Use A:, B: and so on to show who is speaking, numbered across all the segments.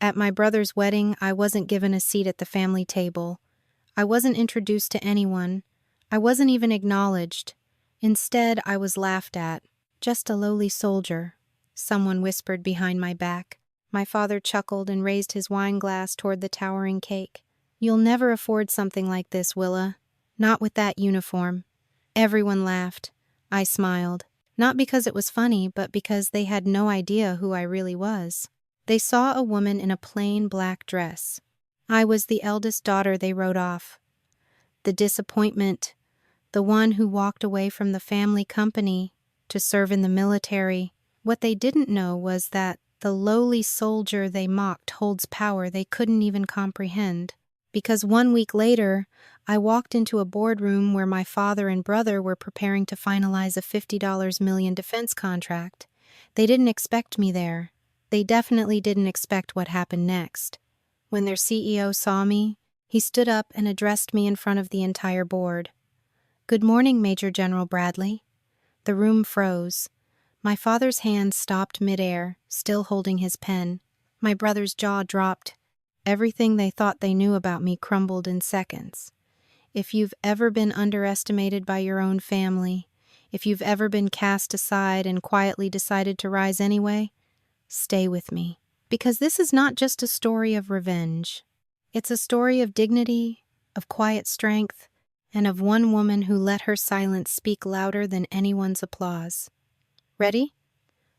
A: At my brother's wedding, I wasn't given a seat at the family table. I wasn't introduced to anyone. I wasn't even acknowledged. Instead, I was laughed at. Just a lowly soldier, someone whispered behind my back. My father chuckled and raised his wine glass toward the towering cake. You'll never afford something like this, Willa. Not with that uniform. Everyone laughed. I smiled. Not because it was funny, but because they had no idea who I really was. They saw a woman in a plain black dress. I was the eldest daughter they wrote off. The disappointment, the one who walked away from the family company to serve in the military. What they didn't know was that the lowly soldier they mocked holds power they couldn't even comprehend. Because 1 week later, I walked into a boardroom where my father and brother were preparing to finalize a $50 million defense contract. They didn't expect me there. They definitely didn't expect what happened next. When their CEO saw me, he stood up and addressed me in front of the entire board. "Good morning, Major General Bradley." The room froze. My father's hand stopped midair, still holding his pen. My brother's jaw dropped. Everything they thought they knew about me crumbled in seconds. If you've ever been underestimated by your own family, if you've ever been cast aside and quietly decided to rise anyway, stay with me. Because this is not just a story of revenge. It's a story of dignity, of quiet strength, and of one woman who let her silence speak louder than anyone's applause. Ready?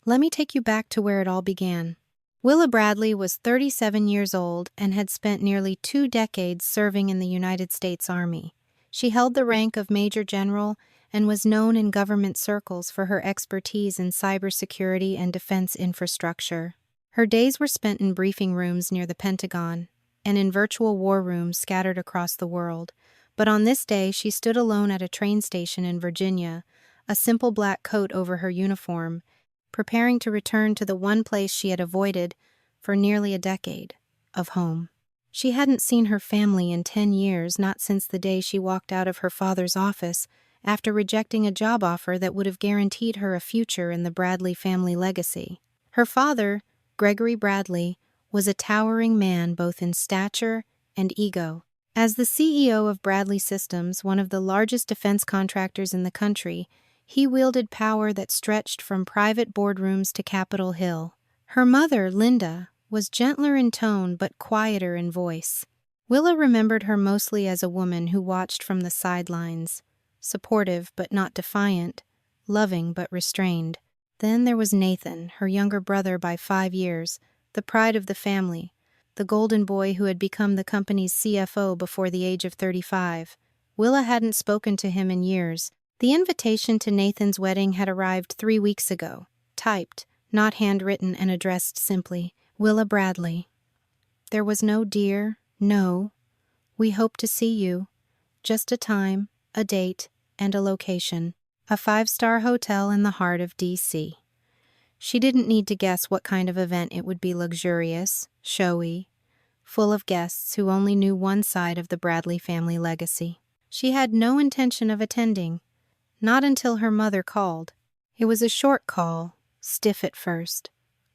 A: Let me take you back to where it all began. Willa Bradley was 37 years old and had spent nearly 2 decades serving in the United States Army. She held the rank of Major General and was known in government circles for her expertise in cybersecurity and defense infrastructure. Her days were spent in briefing rooms near the Pentagon and in virtual war rooms scattered across the world. But on this day, she stood alone at a train station in Virginia, a simple black coat over her uniform, preparing to return to the one place she had avoided for nearly a decade, of home. She hadn't seen her family in 10 years, not since the day she walked out of her father's office after rejecting a job offer that would have guaranteed her a future in the Bradley family legacy. Her father, Gregory Bradley, was a towering man both in stature and ego. As the CEO of Bradley Systems, one of the largest defense contractors in the country, he wielded power that stretched from private boardrooms to Capitol Hill. Her mother, Linda, was gentler in tone but quieter in voice. Willa remembered her mostly as a woman who watched from the sidelines, supportive but not defiant, loving but restrained. Then there was Nathan, her younger brother by 5 years, the pride of the family, the golden boy who had become the company's CFO before the age of 35. Willa hadn't spoken to him in years. The invitation to Nathan's wedding had arrived 3 weeks ago, typed, not handwritten, and addressed simply, Willa Bradley. There was no dear, no, we hope to see you, just a time, a date, and a location, a 5-star hotel in the heart of D.C. She didn't need to guess what kind of event it would be: luxurious, showy, full of guests who only knew one side of the Bradley family legacy. She had no intention of attending. Not until her mother called. It was a short call, stiff at first.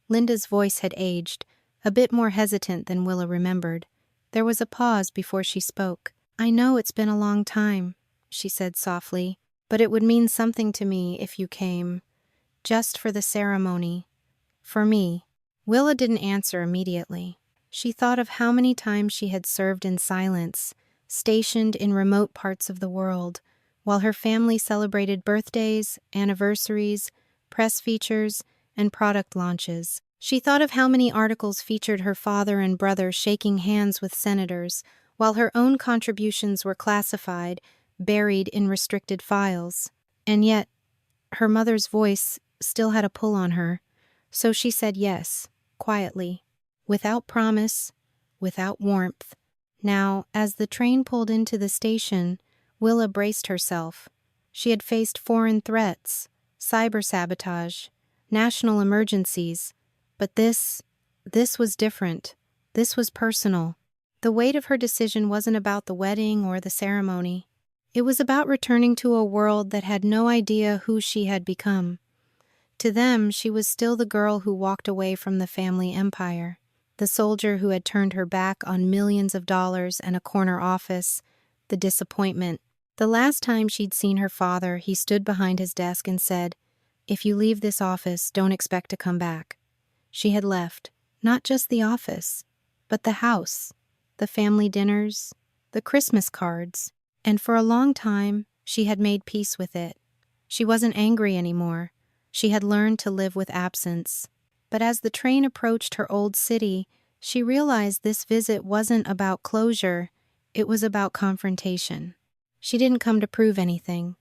A: Linda's voice had aged, a bit more hesitant than Willa remembered. There was a pause before she spoke. "I know it's been a long time," she said softly, "but it would mean something to me if you came. Just for the ceremony. For me." Willa didn't answer immediately. She thought of how many times she had served in silence, stationed in remote parts of the world, while her family celebrated birthdays, anniversaries, press features, and product launches. She thought of how many articles featured her father and brother shaking hands with senators, while her own contributions were classified, buried in restricted files. And yet, her mother's voice still had a pull on her, so she said yes, quietly, without promise, without warmth. Now, as the train pulled into the station, Willa braced herself. She had faced foreign threats, cyber-sabotage, national emergencies, but this was different. This was personal. The weight of her decision wasn't about the wedding or the ceremony. It was about returning to a world that had no idea who she had become. To them, she was still the girl who walked away from the family empire, The soldier who had turned her back on millions of dollars and a corner office, the disappointment. The last time she'd seen her father, he stood behind his desk and said, "If you leave this office, don't expect to come back." She had left, not just the office, but the house, the family dinners, the Christmas cards, and for a long time, she had made peace with it. She wasn't angry anymore. She had learned to live with absence. But as the train approached her old city, she realized this visit wasn't about closure, it was about confrontation. She didn't come to prove anything.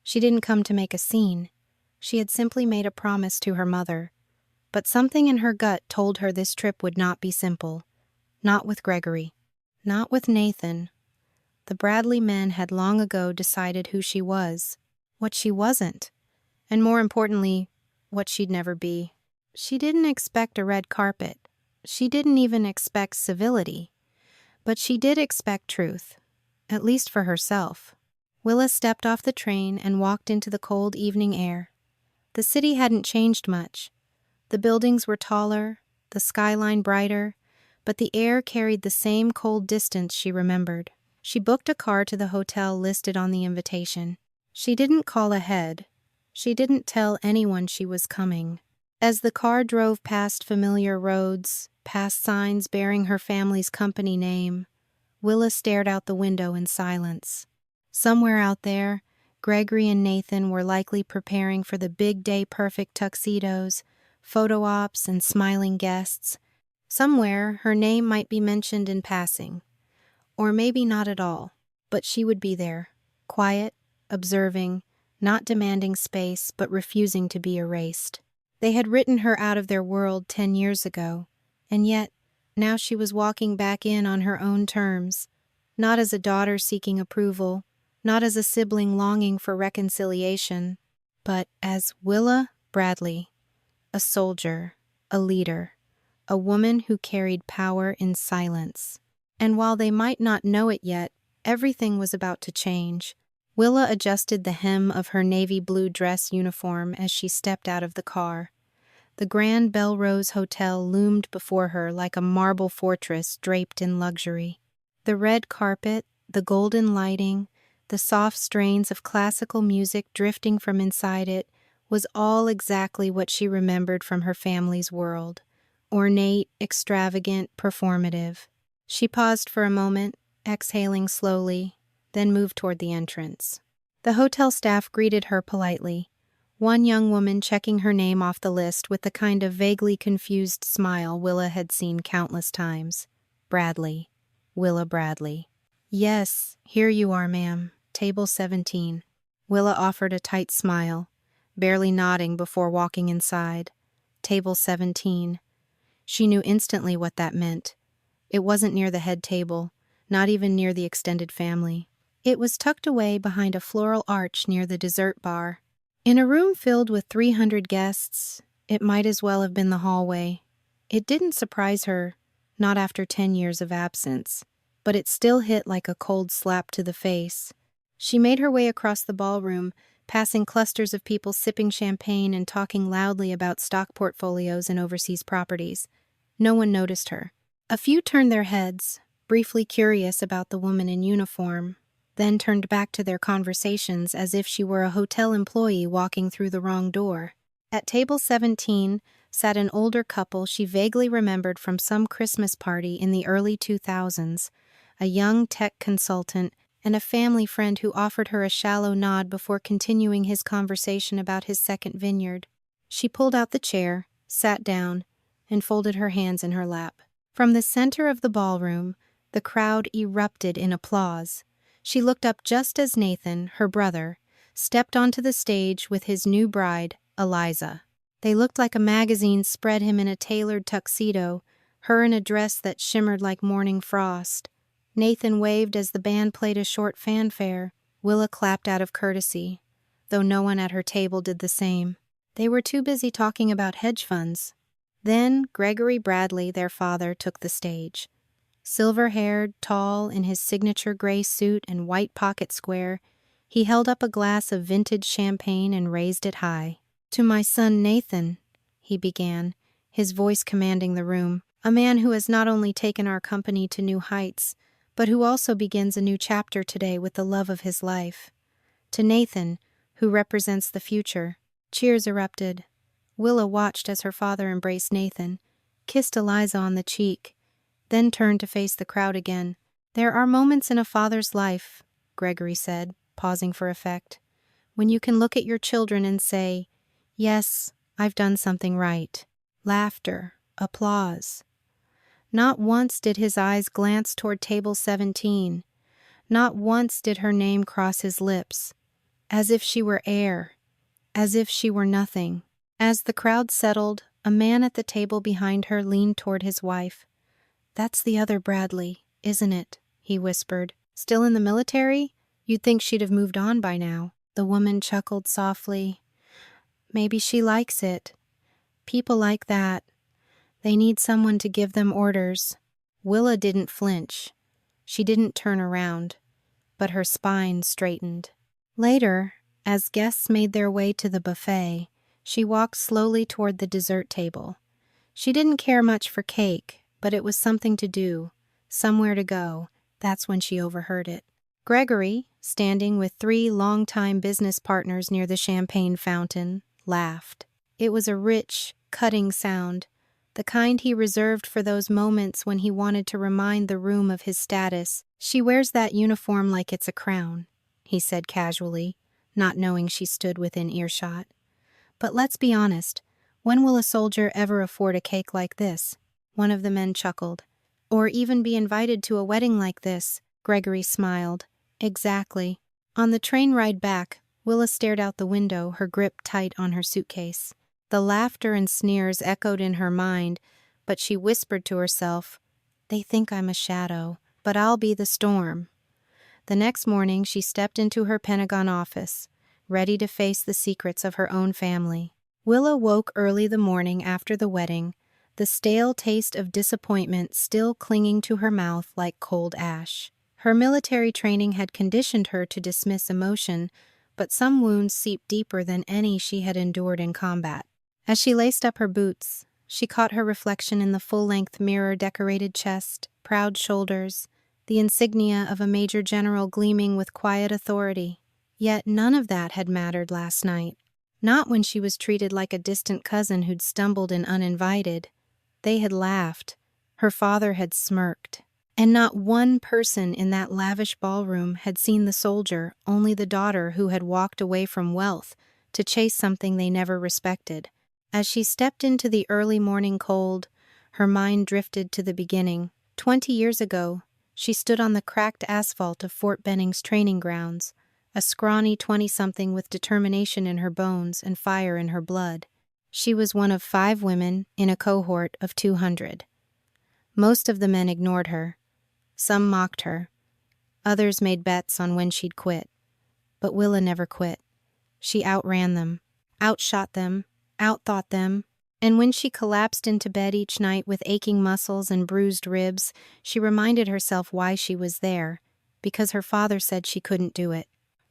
A: She didn't come to make a scene. She had simply made a promise to her mother. But something in her gut told her this trip would not be simple. Not with Gregory. Not with Nathan. The Bradley men had long ago decided who she was, what she wasn't, and more importantly, what she'd never be. She didn't expect a red carpet. She didn't even expect civility. But she did expect truth, at least for herself. Willa stepped off the train and walked into the cold evening air. The city hadn't changed much. The buildings were taller, the skyline brighter, but the air carried the same cold distance she remembered. She booked a car to the hotel listed on the invitation. She didn't call ahead. She didn't tell anyone she was coming. As the car drove past familiar roads, past signs bearing her family's company name, Willa stared out the window in silence. Somewhere out there, Gregory and Nathan were likely preparing for the big day perfect tuxedos, photo ops, and smiling guests. Somewhere, her name might be mentioned in passing. Or maybe not at all, but she would be there, quiet, observing, not demanding space, but refusing to be erased. They had written her out of their world 10 years ago, and yet, now she was walking back in on her own terms, not as a daughter seeking approval, not as a sibling longing for reconciliation, but as Willa Bradley, a soldier, a leader, a woman who carried power in silence. And while they might not know it yet, everything was about to change. Willa adjusted the hem of her navy blue dress uniform as she stepped out of the car. The Grand Belrose Hotel loomed before her like a marble fortress draped in luxury. The red carpet, the golden lighting, the soft strains of classical music drifting from inside it was all exactly what she remembered from her family's world. Ornate, extravagant, performative. She paused for a moment, exhaling slowly, then moved toward the entrance. The hotel staff greeted her politely, one young woman checking her name off the list with the kind of vaguely confused smile Willa had seen countless times. Bradley. Willa Bradley. "Yes, here you are, ma'am. Table 17. Willa offered a tight smile, barely nodding before walking inside. Table 17. She knew instantly what that meant. It wasn't near the head table, not even near the extended family. It was tucked away behind a floral arch near the dessert bar. In a room filled with 300 guests, it might as well have been the hallway. It didn't surprise her, not after 10 years of absence, but it still hit like a cold slap to the face. She made her way across the ballroom, passing clusters of people sipping champagne and talking loudly about stock portfolios and overseas properties. No one noticed her. A few turned their heads, briefly curious about the woman in uniform, then turned back to their conversations as if she were a hotel employee walking through the wrong door. At table 17 sat an older couple she vaguely remembered from some Christmas party in the early 2000s, a young tech consultant and a family friend who offered her a shallow nod before continuing his conversation about his second vineyard. She pulled out the chair, sat down, and folded her hands in her lap. From the center of the ballroom, the crowd erupted in applause. She looked up just as Nathan, her brother, stepped onto the stage with his new bride, Eliza. They looked like a magazine spread him in a tailored tuxedo, her in a dress that shimmered like morning frost. Nathan waved as the band played a short fanfare. Willa clapped out of courtesy, though no one at her table did the same. They were too busy talking about hedge funds. Then Gregory Bradley, their father, took the stage. Silver-haired, tall, in his signature gray suit and white pocket square, he held up a glass of vintage champagne and raised it high. "To my son Nathan," he began, his voice commanding the room, A man who has not only taken our company to new heights, but who also begins a new chapter today with the love of his life. To Nathan, who represents the future, cheers erupted. Willa watched as her father embraced Nathan, kissed Eliza on the cheek, then turned to face the crowd again. "There are moments in a father's life," Gregory said, pausing for effect, "when you can look at your children and say, 'Yes, I've done something right.'" Laughter, applause. Not once did his eyes glance toward table 17. Not once did her name cross his lips, as if she were air, as if she were nothing. As the crowd settled, a man at the table behind her leaned toward his wife. "That's the other Bradley, isn't it?" he whispered. "Still in the military? You'd think she'd have moved on by now." The woman chuckled softly. "Maybe she likes it. People like that. They need someone to give them orders." Willa didn't flinch. She didn't turn around, but her spine straightened. Later, as guests made their way to the buffet, she walked slowly toward the dessert table. She didn't care much for cake, but it was something to do, somewhere to go. That's when she overheard it. Gregory, standing with 3 longtime business partners near the champagne fountain, laughed. It was a rich, cutting sound, the kind he reserved for those moments when he wanted to remind the room of his status. "She wears that uniform like it's a crown," he said casually, not knowing she stood within earshot. "But let's be honest, when will a soldier ever afford a cake like this?" One of the men chuckled. "Or even be invited to a wedding like this?" Gregory smiled. "Exactly." On the train ride back, Willa stared out the window, her grip tight on her suitcase. The laughter and sneers echoed in her mind, but she whispered to herself, "They think I'm a shadow, but I'll be the storm." The next morning, she stepped into her Pentagon office, ready to face the secrets of her own family. Willa woke early the morning after the wedding, the stale taste of disappointment still clinging to her mouth like cold ash. Her military training had conditioned her to dismiss emotion, but some wounds seeped deeper than any she had endured in combat. As she laced up her boots, she caught her reflection in the full-length mirror-decorated chest, proud shoulders, the insignia of a major general gleaming with quiet authority. Yet none of that had mattered last night. Not when she was treated like a distant cousin who'd stumbled in uninvited. They had laughed. Her father had smirked. And not one person in that lavish ballroom had seen the soldier, only the daughter who had walked away from wealth to chase something they never respected. As she stepped into the early morning cold, her mind drifted to the beginning. 20 years ago, she stood on the cracked asphalt of Fort Benning's training grounds, a scrawny 20-something with determination in her bones and fire in her blood. She was one of 5 women in a cohort of 200. Most of the men ignored her. Some mocked her. Others made bets on when she'd quit. But Willa never quit. She outran them, outshot them, outthought them, and when she collapsed into bed each night with aching muscles and bruised ribs, she reminded herself why she was there, because her father said she couldn't do it,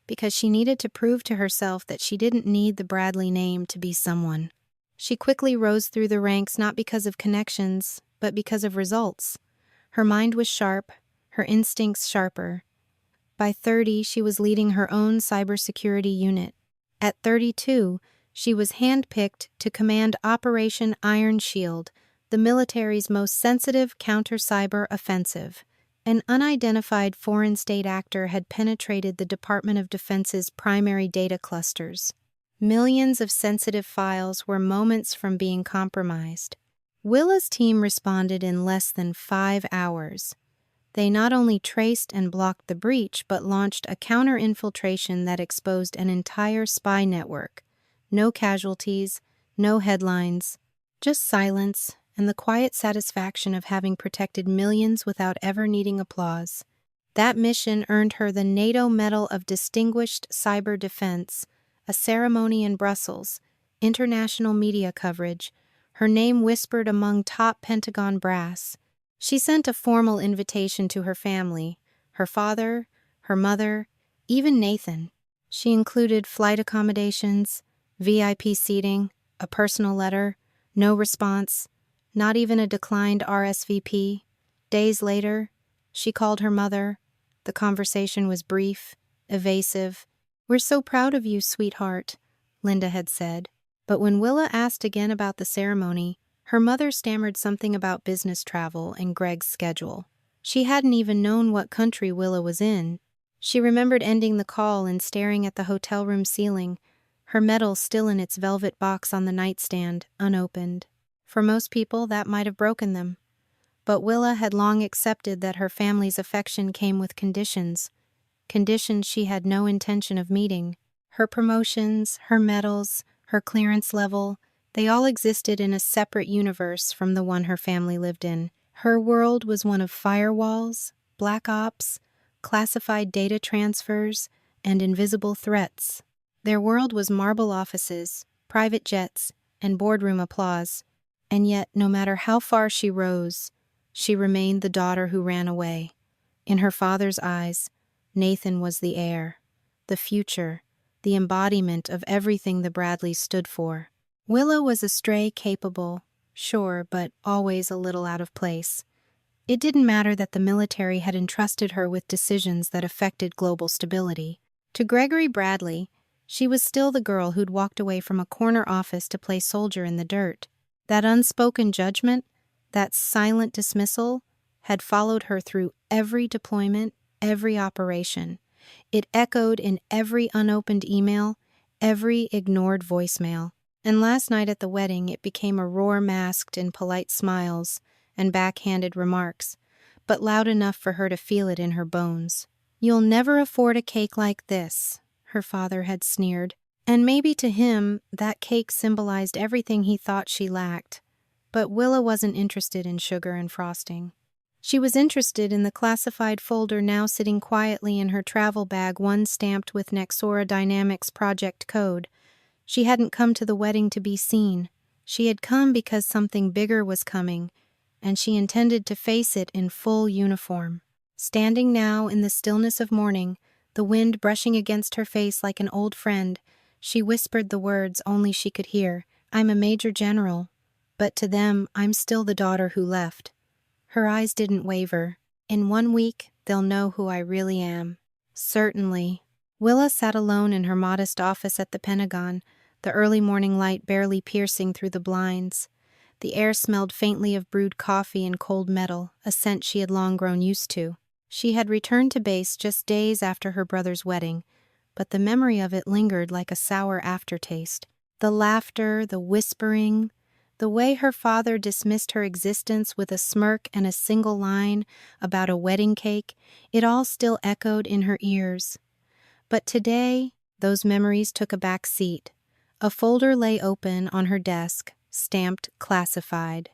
A: because she needed to prove to herself that she didn't need the Bradley name to be someone. She quickly rose through the ranks not because of connections, but because of results. Her mind was sharp, her instincts sharper. By 30, she was leading her own cybersecurity unit. At 32, she was handpicked to command Operation Iron Shield, the military's most sensitive counter-cyber offensive. An unidentified foreign state actor had penetrated the Department of Defense's primary data clusters. Millions of sensitive files were moments from being compromised. Willa's team responded in less than 5 hours. They not only traced and blocked the breach, but launched a counter-infiltration that exposed an entire spy network. No casualties, no headlines, just silence and the quiet satisfaction of having protected millions without ever needing applause. That mission earned her the NATO Medal of Distinguished Cyber Defense, a ceremony in Brussels, international media coverage, her name whispered among top Pentagon brass. She sent a formal invitation to her family, her father, her mother, even Nathan. She included flight accommodations, VIP seating, a personal letter, no response. Not even a declined RSVP. Days later, she called her mother. The conversation was brief, evasive. "We're so proud of you, sweetheart," Linda had said. But when Willa asked again about the ceremony, her mother stammered something about business travel and Greg's schedule. She hadn't even known what country Willa was in. She remembered ending the call and staring at the hotel room ceiling, her medal still in its velvet box on the nightstand, unopened. For most people, that might have broken them. But Willa had long accepted that her family's affection came with conditions she had no intention of meeting. Her promotions, her medals, her clearance level, they all existed in a separate universe from the one her family lived in. Her world was one of firewalls, black ops, classified data transfers, and invisible threats. Their world was marble offices, private jets, and boardroom applause. And yet, no matter how far she rose, she remained the daughter who ran away. In her father's eyes, Nathan was the heir, the future, the embodiment of everything the Bradleys stood for. Willa was a stray capable, sure, but always a little out of place. It didn't matter that the military had entrusted her with decisions that affected global stability. To Gregory Bradley, she was still the girl who'd walked away from a corner office to play soldier in the dirt. That unspoken judgment, that silent dismissal, had followed her through every deployment, every operation. It echoed in every unopened email, every ignored voicemail. And last night at the wedding, it became a roar masked in polite smiles and backhanded remarks, but loud enough for her to feel it in her bones. "You'll never afford a cake like this," her father had sneered. And maybe to him, that cake symbolized everything he thought she lacked. But Willa wasn't interested in sugar and frosting. She was interested in the classified folder now sitting quietly in her travel bag, one stamped with Nexora Dynamics project code. She hadn't come to the wedding to be seen. She had come because something bigger was coming, and she intended to face it in full uniform. Standing now in the stillness of morning, the wind brushing against her face like an old friend, she whispered the words only she could hear. "I'm a major general, but to them, I'm still the daughter who left." Her eyes didn't waver. "In 1 week, they'll know who I really am." Certainly. Willa sat alone in her modest office at the Pentagon, the early morning light barely piercing through the blinds. The air smelled faintly of brewed coffee and cold metal, a scent she had long grown used to. She had returned to base just days after her brother's wedding, but the memory of it lingered like a sour aftertaste. The laughter, the whispering, the way her father dismissed her existence with a smirk and a single line about a wedding cake, it all still echoed in her ears. But today, those memories took a back seat. A folder lay open on her desk, stamped classified.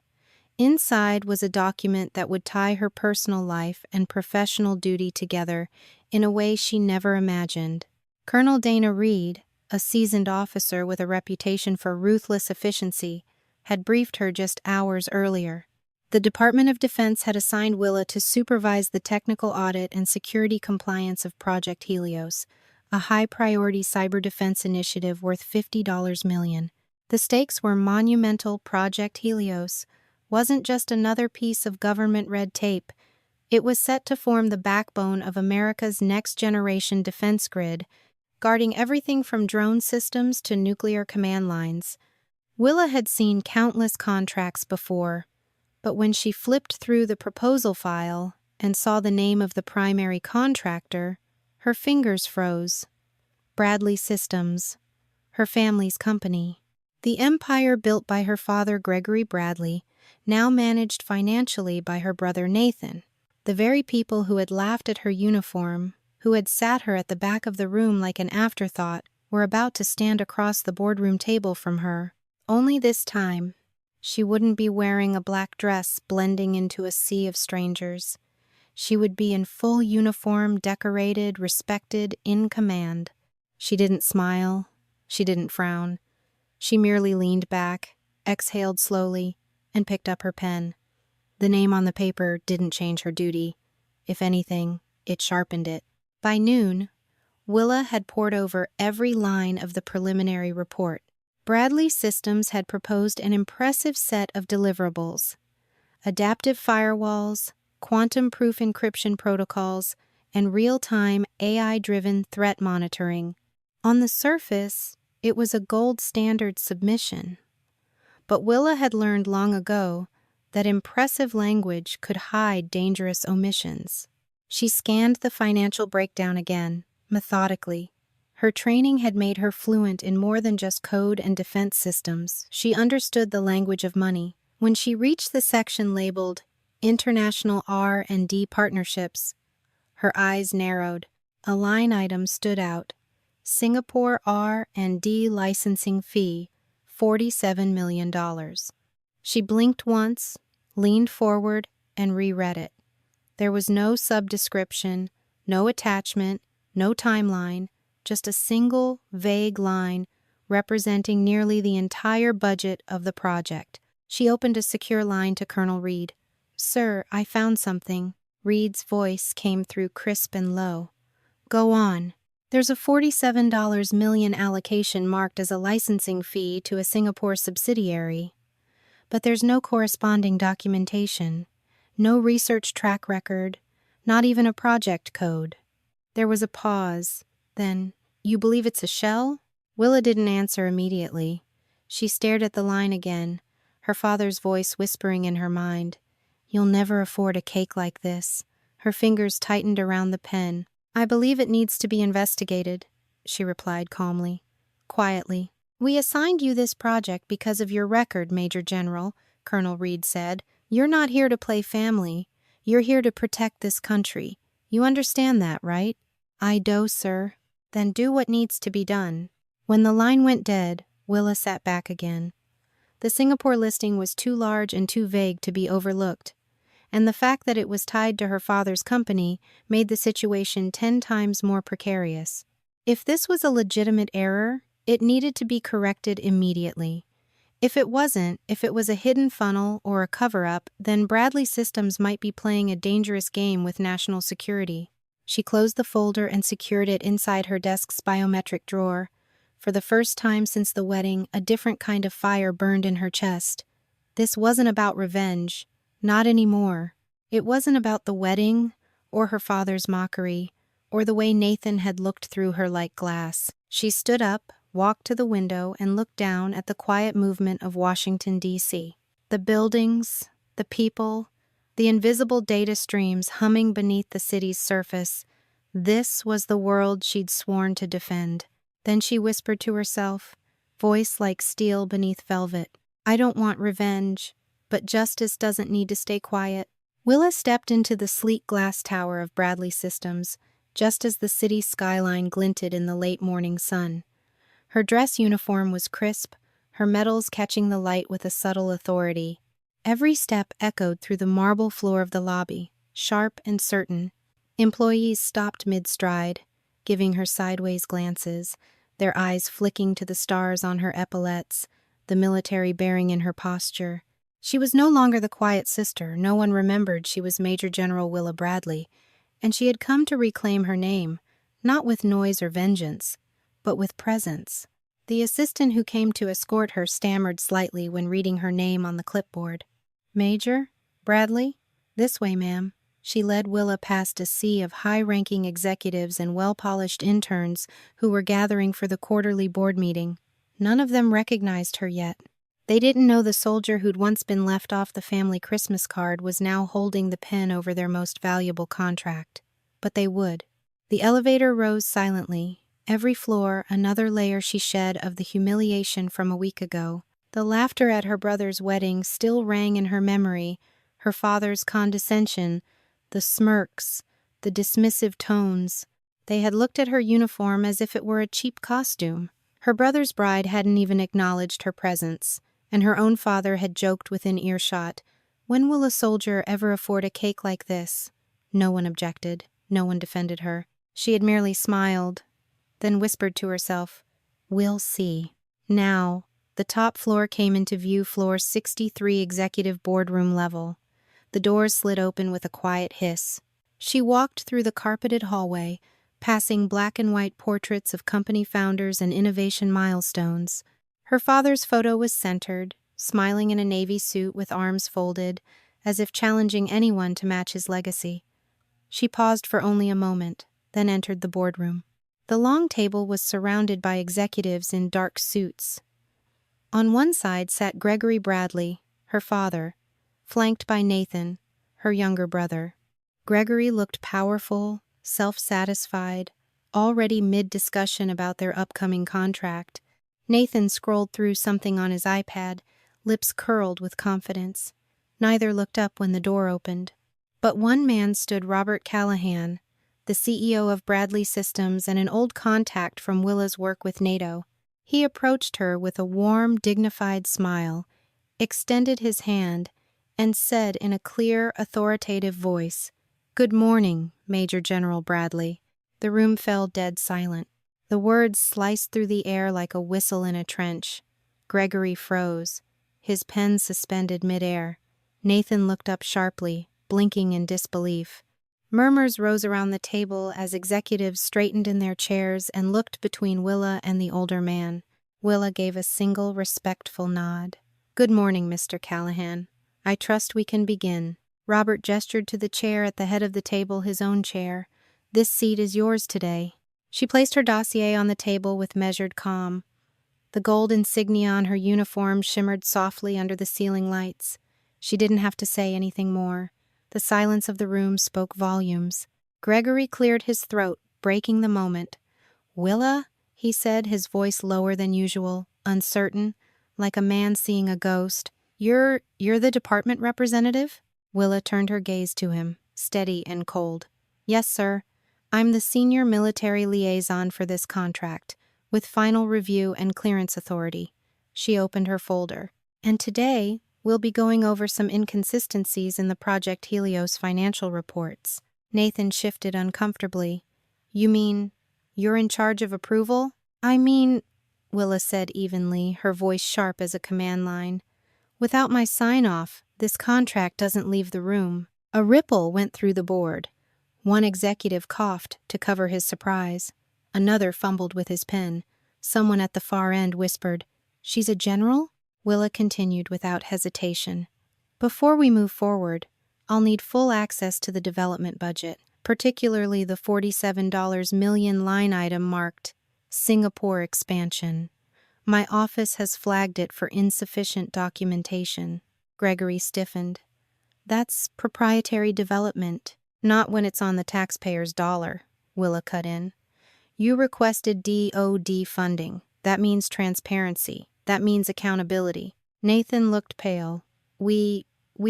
A: Inside was a document that would tie her personal life and professional duty together in a way she never imagined. Colonel Dana Reed, a seasoned officer with a reputation for ruthless efficiency, had briefed her just hours earlier. The Department of Defense had assigned Willa to supervise the technical audit and security compliance of Project Helios, a high-priority cyber defense initiative worth $50 million. The stakes were monumental. Project Helios wasn't just another piece of government red tape. It was set to form the backbone of America's next-generation defense grid, guarding everything from drone systems to nuclear command lines. Willa had seen countless contracts before, but when she flipped through the proposal file and saw the name of the primary contractor, her fingers froze. Bradley Systems, her family's company. The empire built by her father Gregory Bradley, now managed financially by her brother Nathan. The very people who had laughed at her uniform, who had sat her at the back of the room like an afterthought, were about to stand across the boardroom table from her. Only this time, she wouldn't be wearing a black dress blending into a sea of strangers. She would be in full uniform, decorated, respected, in command. She didn't smile. She didn't frown. She merely leaned back, exhaled slowly, and picked up her pen. The name on the paper didn't change her duty. If anything, it sharpened it. By noon, Willa had pored over every line of the preliminary report. Bradley Systems had proposed an impressive set of deliverables: adaptive firewalls, quantum-proof encryption protocols, and real-time AI-driven threat monitoring. On the surface, it was a gold standard submission. But Willa had learned long ago that impressive language could hide dangerous omissions. She scanned the financial breakdown again, methodically. Her training had made her fluent in more than just code and defense systems. She understood the language of money. When she reached the section labeled International R&D Partnerships, her eyes narrowed. A line item stood out: Singapore R&D licensing fee, $47 million. She blinked once, leaned forward, and reread it. There was no subdescription, no attachment, no timeline, just a single, vague line representing nearly the entire budget of the project. She opened a secure line to Colonel Reed. "Sir, I found something." Reed's voice came through crisp and low. "Go on." "There's a $47 million allocation marked as a licensing fee to a Singapore subsidiary. But there's no corresponding documentation, no research track record, not even a project code." There was a pause. Then, "You believe it's a shell?" Willa didn't answer immediately. She stared at the line again, her father's voice whispering in her mind. "You'll never afford a cake like this." Her fingers tightened around the pen. "I believe it needs to be investigated," she replied calmly, quietly. "We assigned you this project because of your record, Major General," Colonel Reed said. "You're not here to play family. You're here to protect this country. You understand that, right?" "I do, sir." "Then do what needs to be done." When the line went dead, Willa sat back again. The Singapore listing was too large and too vague to be overlooked, and the fact that it was tied to her father's company made the situation 10 times more precarious. If this was a legitimate error, it needed to be corrected immediately. If it wasn't, if it was a hidden funnel or a cover-up, then Bradley Systems might be playing a dangerous game with national security. She closed the folder and secured it inside her desk's biometric drawer. For the first time since the wedding, a different kind of fire burned in her chest. This wasn't about revenge. Not anymore. It wasn't about the wedding, or her father's mockery, or the way Nathan had looked through her like glass. She stood up, walked to the window, and looked down at the quiet movement of Washington, D.C. The buildings, the people, the invisible data streams humming beneath the city's surface. This was the world she'd sworn to defend. Then she whispered to herself, voice like steel beneath velvet, "I don't want revenge, but justice doesn't need to stay quiet." Willa stepped into the sleek glass tower of Bradley Systems, just as the city skyline glinted in the late morning sun. Her dress uniform was crisp, her metals catching the light with a subtle authority. Every step echoed through the marble floor of the lobby, sharp and certain. Employees stopped mid-stride, giving her sideways glances, their eyes flicking to the stars on her epaulettes, the military bearing in her posture. She was no longer the quiet sister. No one remembered she was Major General Willa Bradley, and she had come to reclaim her name, not with noise or vengeance, but with presence. The assistant who came to escort her stammered slightly when reading her name on the clipboard. "Major? Bradley? This way, ma'am." She led Willa past a sea of high-ranking executives and well-polished interns who were gathering for the quarterly board meeting. None of them recognized her yet. They didn't know the soldier who'd once been left off the family Christmas card was now holding the pen over their most valuable contract. But they would. The elevator rose silently. Every floor, another layer she shed of the humiliation from a week ago. The laughter at her brother's wedding still rang in her memory, her father's condescension, the smirks, the dismissive tones. They had looked at her uniform as if it were a cheap costume. Her brother's bride hadn't even acknowledged her presence, and her own father had joked within earshot, "When will a soldier ever afford a cake like this?" No one objected. No one defended her. She had merely smiled, then whispered to herself, "We'll see." Now, the top floor came into view, floor 63, executive boardroom level. The doors slid open with a quiet hiss. She walked through the carpeted hallway, passing black and white portraits of company founders and innovation milestones. Her father's photo was centered, smiling in a navy suit with arms folded, as if challenging anyone to match his legacy. She paused for only a moment, then entered the boardroom. The long table was surrounded by executives in dark suits. On one side sat Gregory Bradley, her father, flanked by Nathan, her younger brother. Gregory looked powerful, self-satisfied, already mid-discussion about their upcoming contract. Nathan scrolled through something on his iPad, lips curled with confidence. Neither looked up when the door opened. But one man stood: Robert Callahan, the CEO of Bradley Systems and an old contact from Willa's work with NATO. He approached her with a warm, dignified smile, extended his hand, and said in a clear, authoritative voice, "Good morning, Major General Bradley." The room fell dead silent. The words sliced through the air like a whistle in a trench. Gregory froze, his pen suspended midair. Nathan looked up sharply, blinking in disbelief. Murmurs rose around the table as executives straightened in their chairs and looked between Willa and the older man. Willa gave a single respectful nod. "Good morning, Mr. Callahan. I trust we can begin." Robert gestured to the chair at the head of the table, his own chair. "This seat is yours today." She placed her dossier on the table with measured calm. The gold insignia on her uniform shimmered softly under the ceiling lights. She didn't have to say anything more. The silence of the room spoke volumes. Gregory cleared his throat, breaking the moment. "Willa?" he said, his voice lower than usual, uncertain, like a man seeing a ghost. You're the department representative?" Willa turned her gaze to him, steady and cold. "Yes, sir. I'm the senior military liaison for this contract, with final review and clearance authority." She opened her folder. "And today, we'll be going over some inconsistencies in the Project Helios financial reports." Nathan shifted uncomfortably. "You mean you're in charge of approval?" "I mean," Willa said evenly, her voice sharp as a command line, "without my sign-off, this contract doesn't leave the room." A ripple went through the board. One executive coughed to cover his surprise. Another fumbled with his pen. Someone at the far end whispered, "She's a general?" Willa continued without hesitation. "Before we move forward, I'll need full access to the development budget, particularly the $47 million line item marked Singapore expansion. My office has flagged it for insufficient documentation." Gregory stiffened. "That's proprietary development." "Not when it's on the taxpayer's dollar," Willa cut in. "You requested DoD funding. That means transparency. That means accountability." Nathan looked pale. We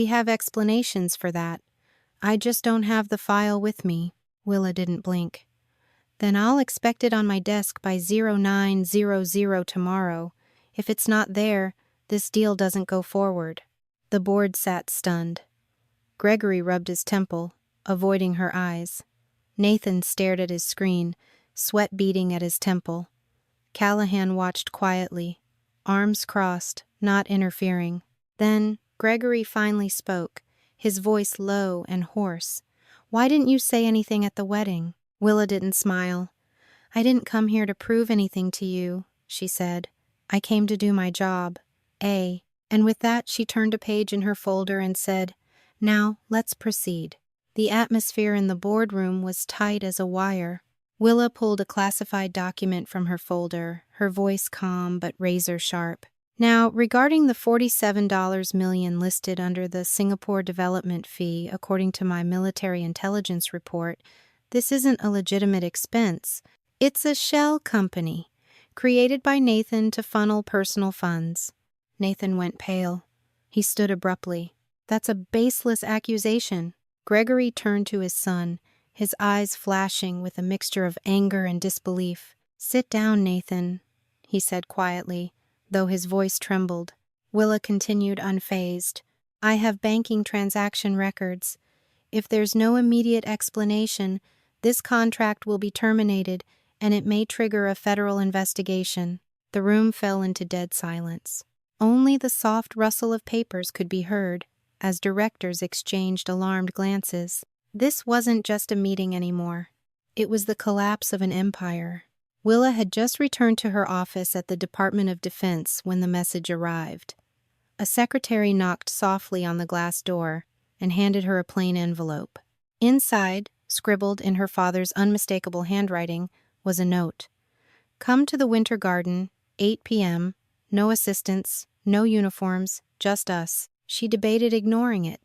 A: have explanations for that. I just don't have the file with me." Willa didn't blink. "Then I'll expect it on my desk by 0900 tomorrow. If it's not there, this deal doesn't go forward." The board sat stunned. Gregory rubbed his temple, avoiding her eyes. Nathan stared at his screen, sweat beading at his temple. Callahan watched quietly, arms crossed, not interfering. Then Gregory finally spoke, his voice low and hoarse. "Why didn't you say anything at the wedding?" Willa didn't smile. "I didn't come here to prove anything to you," she said. "I came to do my job. And with that, she turned a page in her folder and said, "Now, let's proceed." The atmosphere in the boardroom was tight as a wire. Willa pulled a classified document from her folder, her voice calm but razor sharp. "Now, regarding the $47 million listed under the Singapore development fee, according to my military intelligence report, this isn't a legitimate expense. It's a shell company, created by Nathan to funnel personal funds." Nathan went pale. He stood abruptly. "That's a baseless accusation." Gregory turned to his son, his eyes flashing with a mixture of anger and disbelief. "Sit down, Nathan," he said quietly, though his voice trembled. Willa continued unfazed. "I have banking transaction records. If there's no immediate explanation, this contract will be terminated, and it may trigger a federal investigation." The room fell into dead silence. Only the soft rustle of papers could be heard, as directors exchanged alarmed glances. This wasn't just a meeting anymore. It was the collapse of an empire. Willa had just returned to her office at the Department of Defense when the message arrived. A secretary knocked softly on the glass door and handed her a plain envelope. Inside, scribbled in her father's unmistakable handwriting, was a note. "Come to the Winter Garden, 8 p.m., no assistants, no uniforms, just us." She debated ignoring it.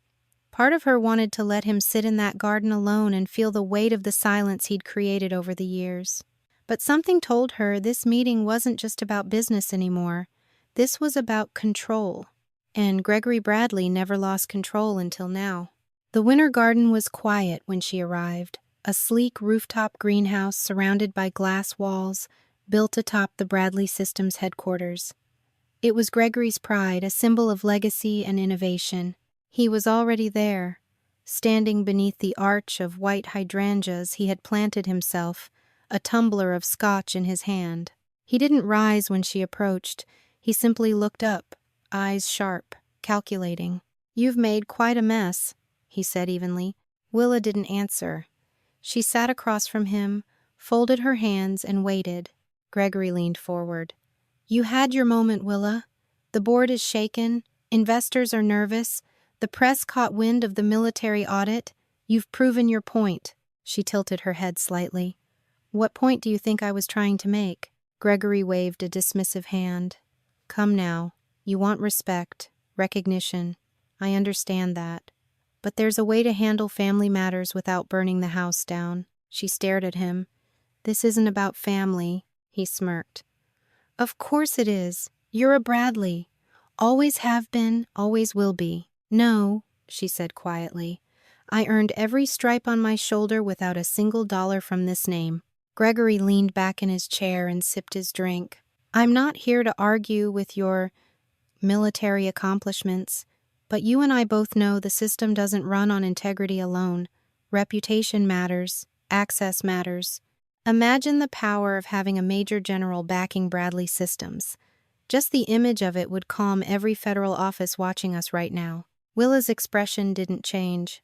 A: Part of her wanted to let him sit in that garden alone and feel the weight of the silence he'd created over the years. But something told her this meeting wasn't just about business anymore. This was about control. And Gregory Bradley never lost control until now. The Winter Garden was quiet when she arrived, a sleek rooftop greenhouse surrounded by glass walls, built atop the Bradley Systems headquarters. It was Gregory's pride, a symbol of legacy and innovation. He was already there, standing beneath the arch of white hydrangeas he had planted himself, a tumbler of scotch in his hand. He didn't rise when she approached. He simply looked up, eyes sharp, calculating. "You've made quite a mess," he said evenly. Willa didn't answer. She sat across from him, folded her hands, and waited. Gregory leaned forward. "You had your moment, Willa. The board is shaken. Investors are nervous. The press caught wind of the military audit. You've proven your point." She tilted her head slightly. "What point do you think I was trying to make?" Gregory waved a dismissive hand. "Come now. You want respect, recognition. I understand that. But there's a way to handle family matters without burning the house down." She stared at him. "This isn't about family," he smirked. "Of course it is. You're a Bradley. Always have been, always will be." "No," she said quietly. "I earned every stripe on my shoulder without a single dollar from this name." Gregory leaned back in his chair and sipped his drink. "I'm not here to argue with your military accomplishments, but you and I both know the system doesn't run on integrity alone. Reputation matters. Access matters. Imagine the power of having a major general backing Bradley Systems. Just the image of it would calm every federal office watching us right now." Willa's expression didn't change.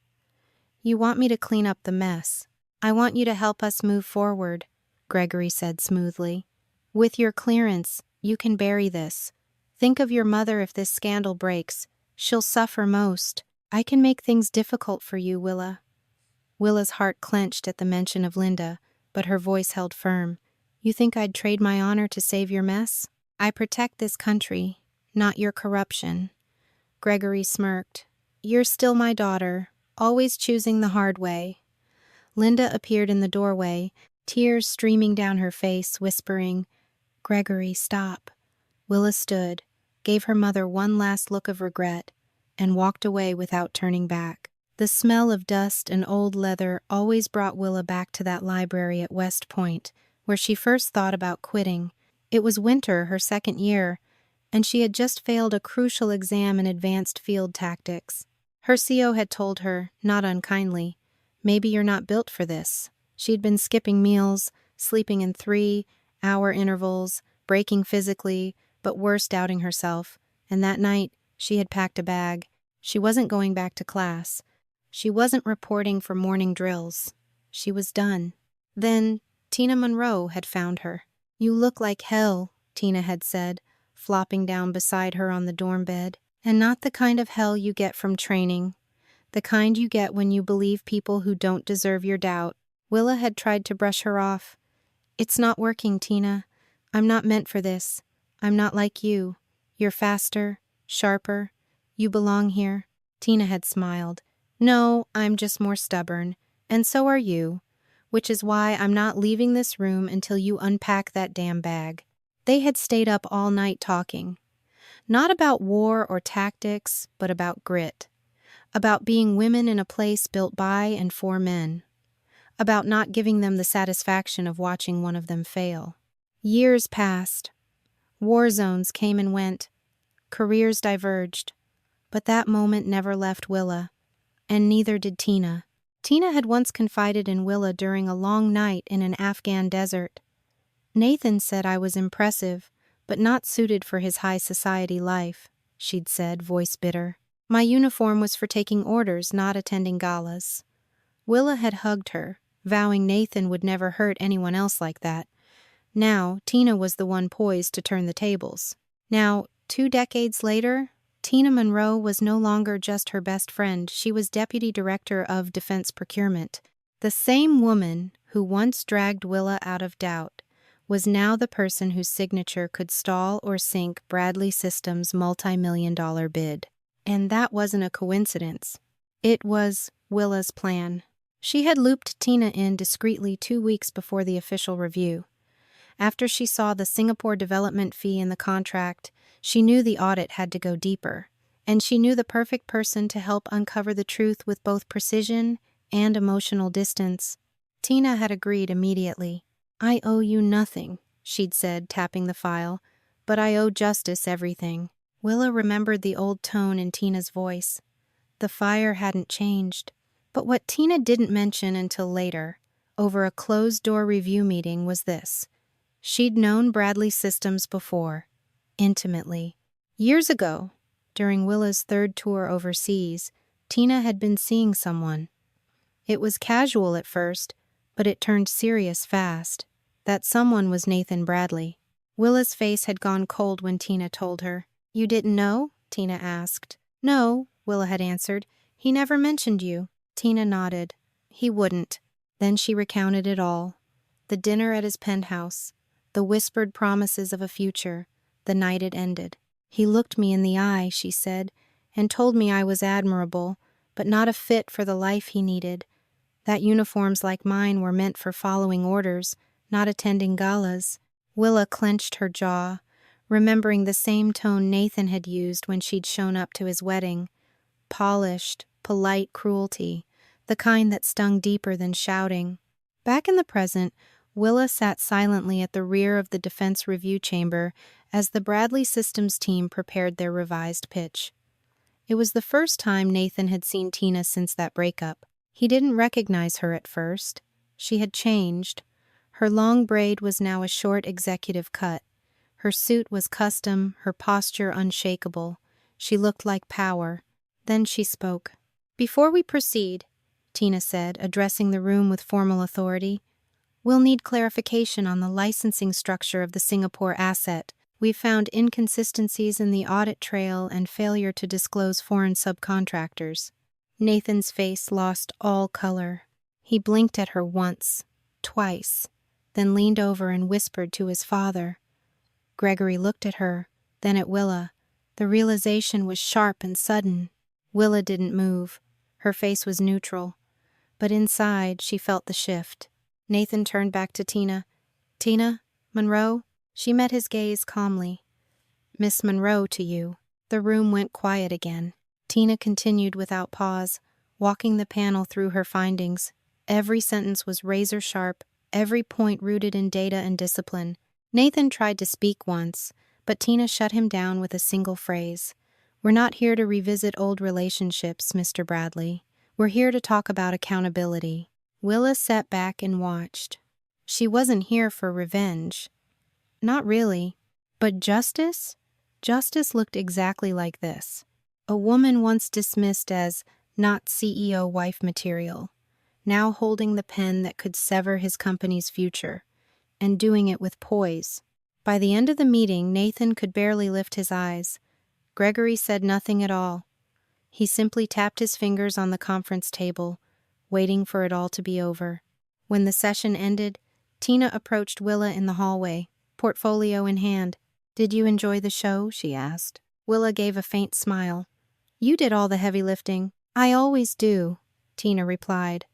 A: "You want me to clean up the mess. I want you to help us move forward," Gregory said smoothly. "With your clearance, you can bury this. Think of your mother if this scandal breaks. She'll suffer most. I can make things difficult for you, Willa." Willa's heart clenched at the mention of Linda, but her voice held firm. "You think I'd trade my honor to save your mess? I protect this country, not your corruption." Gregory smirked. "You're still my daughter, always choosing the hard way." Linda appeared in the doorway, tears streaming down her face, whispering, "Gregory, stop." Willa stood, gave her mother one last look of regret, and walked away without turning back. The smell of dust and old leather always brought Willa back to that library at West Point, where she first thought about quitting. It was winter, her second year, and she had just failed a crucial exam in advanced field tactics. Her CO had told her, not unkindly, "Maybe you're not built for this." She'd been skipping meals, sleeping in 3-hour intervals, breaking physically, but worse, doubting herself, and that night she had packed a bag. She wasn't going back to class. She wasn't reporting for morning drills. She was done. Then Tina Monroe had found her. "You look like hell," Tina had said, flopping down beside her on the dorm bed. "And not the kind of hell you get from training. The kind you get when you believe people who don't deserve your doubt." Willa had tried to brush her off. "It's not working, Tina. I'm not meant for this. I'm not like you. You're faster, sharper. You belong here." Tina had smiled. "No, I'm just more stubborn. And so are you. Which is why I'm not leaving this room until you unpack that damn bag." They had stayed up all night talking. Not about war or tactics, but about grit. About being women in a place built by and for men. About not giving them the satisfaction of watching one of them fail. Years passed. War zones came and went. Careers diverged. But that moment never left Willa. And neither did Tina. Tina had once confided in Willa during a long night in an Afghan desert. "Nathan said I was impressive, but not suited for his high society life," she'd said, voice bitter. "My uniform was for taking orders, not attending galas." Willa had hugged her, vowing Nathan would never hurt anyone else like that. Now, Tina was the one poised to turn the tables. Now, 2 decades later, Tina Monroe was no longer just her best friend, she was Deputy Director of Defense Procurement. The same woman who once dragged Willa out of doubt was now the person whose signature could stall or sink Bradley Systems' multi-million-dollar bid. And that wasn't a coincidence. It was Willa's plan. She had looped Tina in discreetly 2 weeks before the official review. After she saw the Singapore development fee in the contract, she knew the audit had to go deeper, and she knew the perfect person to help uncover the truth with both precision and emotional distance. Tina had agreed immediately. "I owe you nothing," she'd said, tapping the file, "but I owe justice everything." Willa remembered the old tone in Tina's voice. The fire hadn't changed. But what Tina didn't mention until later, over a closed-door review meeting, was this. She'd known Bradley Systems before, intimately. Years ago, during Willa's third tour overseas, Tina had been seeing someone. It was casual at first, but it turned serious fast. That someone was Nathan Bradley. Willa's face had gone cold when Tina told her. "You didn't know?" Tina asked. "No," Willa had answered. "He never mentioned you." Tina nodded. "He wouldn't." Then she recounted it all. The dinner at his penthouse, the whispered promises of a future, the night it ended. "He looked me in the eye," she said, "and told me I was admirable, but not a fit for the life he needed. That uniforms like mine were meant for following orders, not attending galas." Willa clenched her jaw, remembering the same tone Nathan had used when she'd shown up to his wedding. Polished, polite cruelty, the kind that stung deeper than shouting. Back in the present, Willa sat silently at the rear of the defense review chamber as the Bradley Systems team prepared their revised pitch. It was the first time Nathan had seen Tina since that breakup. He didn't recognize her at first. She had changed. Her long braid was now a short executive cut. Her suit was custom, her posture unshakable. She looked like power. Then she spoke. "Before we proceed," Tina said, addressing the room with formal authority, "we'll need clarification on the licensing structure of the Singapore asset. We've found inconsistencies in the audit trail and failure to disclose foreign subcontractors." Nathan's face lost all color. He blinked at her once, twice, then leaned over and whispered to his father. Gregory looked at her, then at Willa. The realization was sharp and sudden. Willa didn't move. Her face was neutral. But inside, she felt the shift. Nathan turned back to Tina. "Tina, Monroe?" She met his gaze calmly. "Miss Monroe to you." The room went quiet again. Tina continued without pause, walking the panel through her findings. Every sentence was razor sharp, every point rooted in data and discipline. Nathan tried to speak once, but Tina shut him down with a single phrase. "We're not here to revisit old relationships, Mr. Bradley. We're here to talk about accountability." Willa sat back and watched. She wasn't here for revenge. Not really. But justice? Justice looked exactly like this. A woman once dismissed as not CEO wife material, now holding the pen that could sever his company's future, and doing it with poise. By the end of the meeting, Nathan could barely lift his eyes. Gregory said nothing at all. He simply tapped his fingers on the conference table, waiting for it all to be over. When the session ended, Tina approached Willa in the hallway, portfolio in hand. "Did you enjoy the show?" she asked. Willa gave a faint smile. "You did all the heavy lifting." "I always do," Tina replied.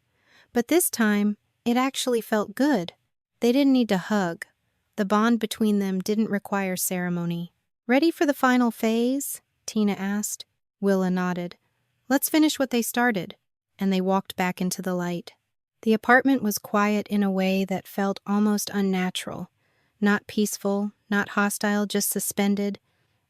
A: "But this time, it actually felt good." They didn't need to hug. The bond between them didn't require ceremony. "Ready for the final phase?" Tina asked. Willa nodded. "Let's finish what they started." And they walked back into the light. The apartment was quiet in a way that felt almost unnatural. Not peaceful, not hostile, just suspended,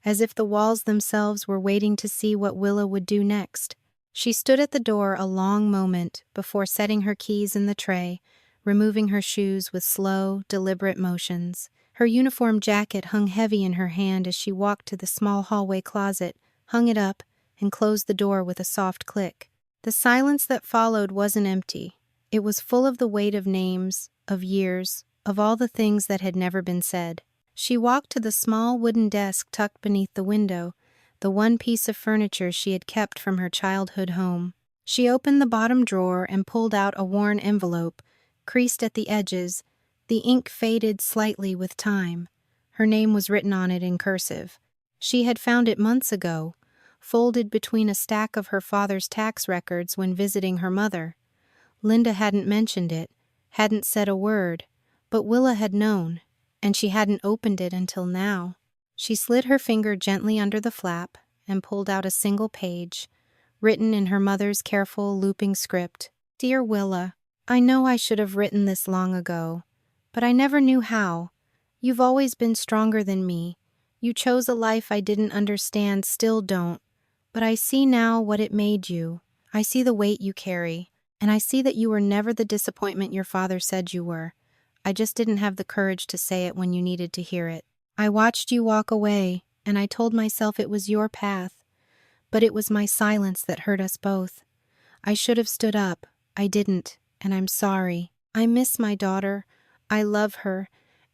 A: as if the walls themselves were waiting to see what Willa would do next. She stood at the door a long moment before setting her keys in the tray, removing her shoes with slow, deliberate motions. Her uniform jacket hung heavy in her hand as she walked to the small hallway closet, hung it up, and closed the door with a soft click. The silence that followed wasn't empty. It was full of the weight of names, of years, of all the things that had never been said. She walked to the small wooden desk tucked beneath the window, the one piece of furniture she had kept from her childhood home. She opened the bottom drawer and pulled out a worn envelope, creased at the edges, the ink faded slightly with time. Her name was written on it in cursive. She had found it months ago, folded between a stack of her father's tax records when visiting her mother. Linda hadn't mentioned it, hadn't said a word, but Willa had known, and she hadn't opened it until now. She slid her finger gently under the flap and pulled out a single page, written in her mother's careful, looping script. Dear Willa, I know I should have written this long ago, but I never knew how. You've always been stronger than me. You chose a life I didn't understand, still don't. But I see now what it made you. I see the weight you carry, and I see that you were never the disappointment your father said you were. I just didn't have the courage to say it when you needed to hear it. I watched you walk away, and I told myself it was your path. But it was my silence that hurt us both. I should have stood up. I didn't, and I'm sorry. I miss my daughter. I love her,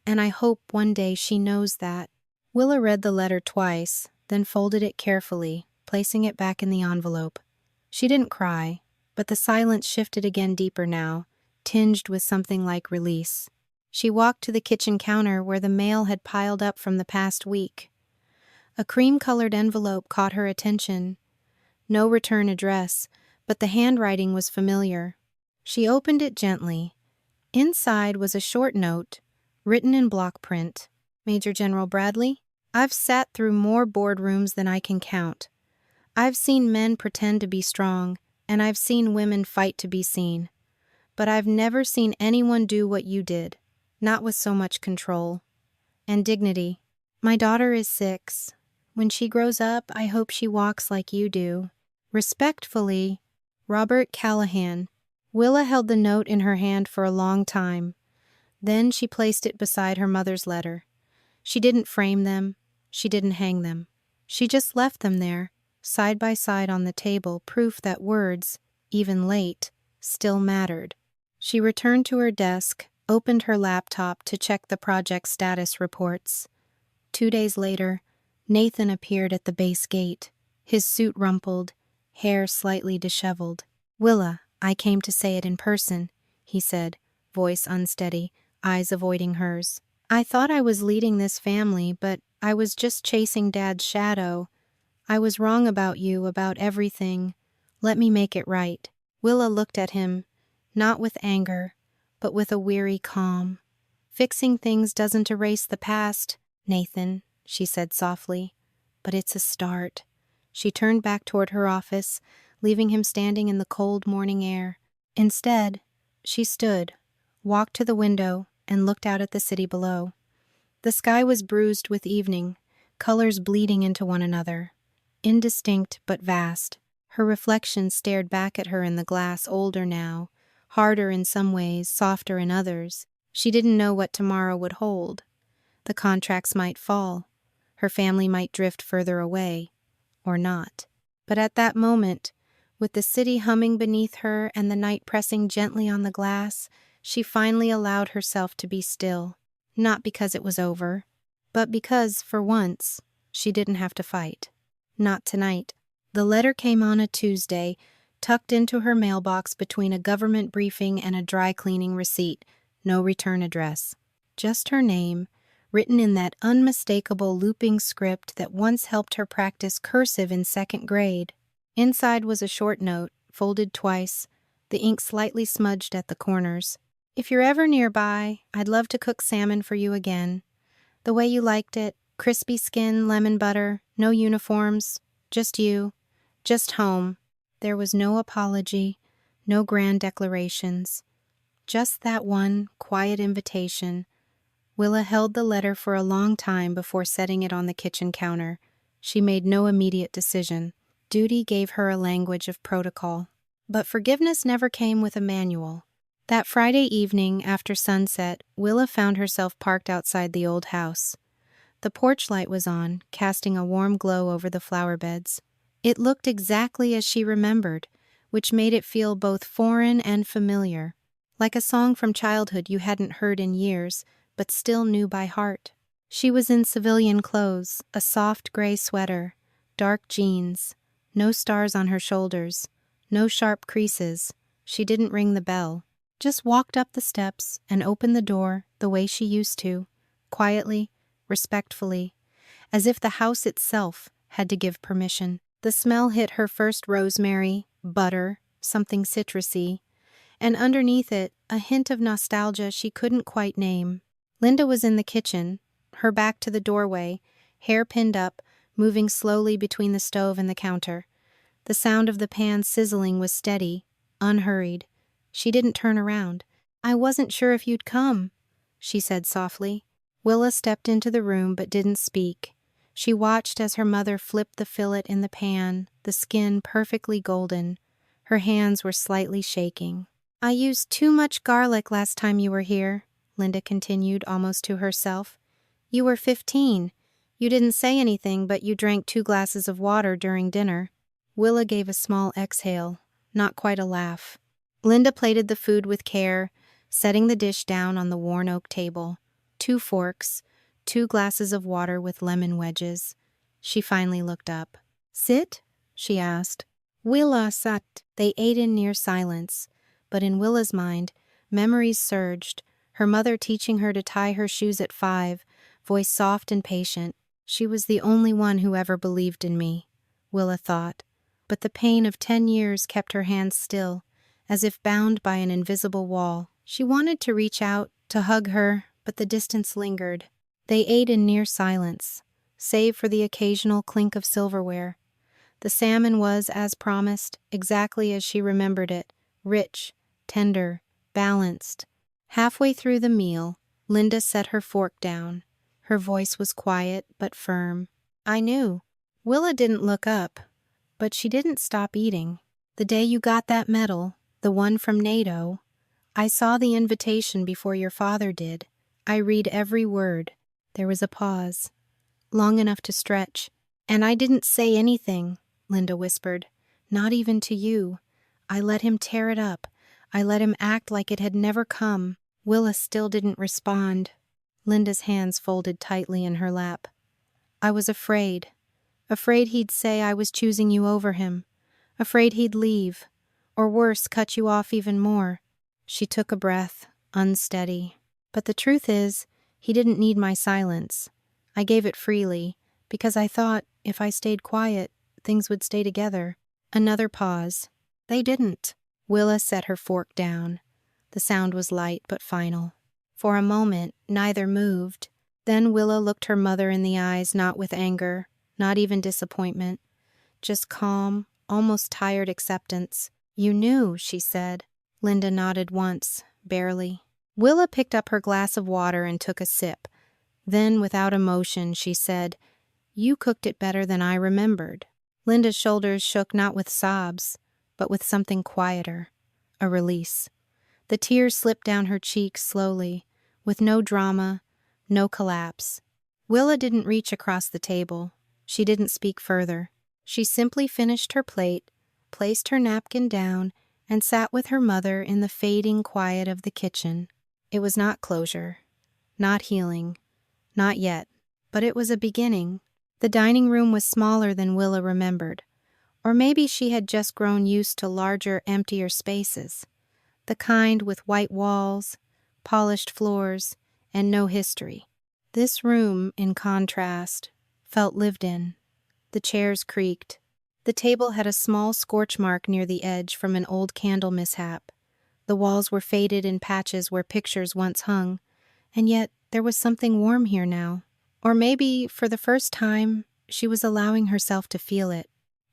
A: and I hope one day she knows that. Willa read the letter twice, then folded it carefully, placing it back in the envelope. She didn't cry, but the silence shifted again deeper now, tinged with something like release. She walked to the kitchen counter where the mail had piled up from the past week. A cream-colored envelope caught her attention. No return address, but the handwriting was familiar. She opened it gently. Inside was a short note, written in block print. Major General Bradley, I've sat through more boardrooms than I can count. I've seen men pretend to be strong, and I've seen women fight to be seen. But I've never seen anyone do what you did, not with so much control and dignity. My daughter is 6. When she grows up, I hope she walks like you do. Respectfully, Robert Callahan. Willa held the note in her hand for a long time. Then she placed it beside her mother's letter. She didn't frame them. She didn't hang them. She just left them there, side by side on the table, proof that words, even late, still mattered. She returned to her desk, opened her laptop to check the project status reports. 2 days later, Nathan appeared at the base gate, his suit rumpled, hair slightly disheveled. Willa, I came to say it in person, he said, voice unsteady, eyes avoiding hers. I thought I was leading this family, but I was just chasing Dad's shadow. I was wrong about you, about everything. Let me make it right. Willa looked at him, not with anger, but with a weary calm. Fixing things doesn't erase the past, Nathan, she said softly, but it's a start. She turned back toward her office, leaving him standing in the cold morning air. Instead, she stood, walked to the window, and looked out at the city below. The sky was bruised with evening, colors bleeding into one another. Indistinct but vast. Her reflection stared back at her in the glass, older now, harder in some ways, softer in others. She didn't know what tomorrow would hold. The contracts might fall. Her family might drift further away, or not. But at that moment, with the city humming beneath her and the night pressing gently on the glass, she finally allowed herself to be still, not because it was over, but because, for once, she didn't have to fight. Not tonight. The letter came on a Tuesday, tucked into her mailbox between a government briefing and a dry cleaning receipt. No return address. Just her name, written in that unmistakable looping script that once helped her practice cursive in 2nd grade. Inside was a short note, folded twice, the ink slightly smudged at the corners. If you're ever nearby, I'd love to cook salmon for you again. The way you liked it, crispy skin, lemon butter, no uniforms, just you, just home. There was no apology, no grand declarations. Just that one quiet invitation. Willa held the letter for a long time before setting it on the kitchen counter. She made no immediate decision. Duty gave her a language of protocol. But forgiveness never came with a manual. That Friday evening, after sunset, Willa found herself parked outside the old house. The porch light was on, casting a warm glow over the flower beds. It looked exactly as she remembered, which made it feel both foreign and familiar, like a song from childhood you hadn't heard in years, but still knew by heart. She was in civilian clothes, a soft gray sweater, dark jeans, no stars on her shoulders, no sharp creases. She didn't ring the bell, just walked up the steps and opened the door the way she used to, quietly, respectfully, as if the house itself had to give permission. The smell hit her first: rosemary, butter, something citrusy, and underneath it, a hint of nostalgia she couldn't quite name. Linda was in the kitchen, her back to the doorway, hair pinned up, moving slowly between the stove and the counter. The sound of the pan sizzling was steady, unhurried. She didn't turn around. "I wasn't sure if you'd come," she said softly. Willa stepped into the room but didn't speak. She watched as her mother flipped the fillet in the pan, the skin perfectly golden. Her hands were slightly shaking. "I used too much garlic last time you were here," Linda continued almost to herself. "You were 15. You didn't say anything, but you drank 2 glasses of water during dinner." Willa gave a small exhale, not quite a laugh. Linda plated the food with care, setting the dish down on the worn oak table. 2 forks, 2 glasses of water with lemon wedges. She finally looked up. "Sit?" she asked. Willa sat. They ate in near silence, but in Willa's mind, memories surged. Her mother teaching her to tie her shoes at 5, voice soft and patient. She was the only one who ever believed in me, Willa thought. But the pain of 10 years kept her hands still, as if bound by an invisible wall. She wanted to reach out, to hug her, but the distance lingered. They ate in near silence, save for the occasional clink of silverware. The salmon was, as promised, exactly as she remembered it, rich, tender, balanced. Halfway through the meal, Linda set her fork down. Her voice was quiet but firm. "I knew." Willa didn't look up, but she didn't stop eating. "The day you got that medal, the one from NATO, I saw the invitation before your father did. I read every word." There was a pause, long enough to stretch. "And I didn't say anything," Linda whispered. "Not even to you. I let him tear it up. I let him act like it had never come." Willa still didn't respond. Linda's hands folded tightly in her lap. "I was afraid. Afraid he'd say I was choosing you over him. Afraid he'd leave. Or worse, cut you off even more." She took a breath, unsteady. "But the truth is, he didn't need my silence. I gave it freely, because I thought if I stayed quiet, things would stay together." Another pause. They didn't. Willa set her fork down. The sound was light but final. For a moment, neither moved. Then Willa looked her mother in the eyes, not with anger, not even disappointment, just calm, almost tired acceptance. "You knew," she said. Linda nodded once, barely. Willa picked up her glass of water and took a sip. Then, without emotion, she said, "You cooked it better than I remembered." Linda's shoulders shook not with sobs, but with something quieter, a release. The tears slipped down her cheeks slowly, with no drama, no collapse. Willa didn't reach across the table. She didn't speak further. She simply finished her plate, placed her napkin down, and sat with her mother in the fading quiet of the kitchen. It was not closure, not healing, not yet, but it was a beginning. The dining room was smaller than Willa remembered, or maybe she had just grown used to larger, emptier spaces. The kind with white walls, polished floors, and no history. This room, in contrast, felt lived in. The chairs creaked. The table had a small scorch mark near the edge from an old candle mishap. The walls were faded in patches where pictures once hung, and yet there was something warm here now. Or maybe, for the first time, she was allowing herself to feel it.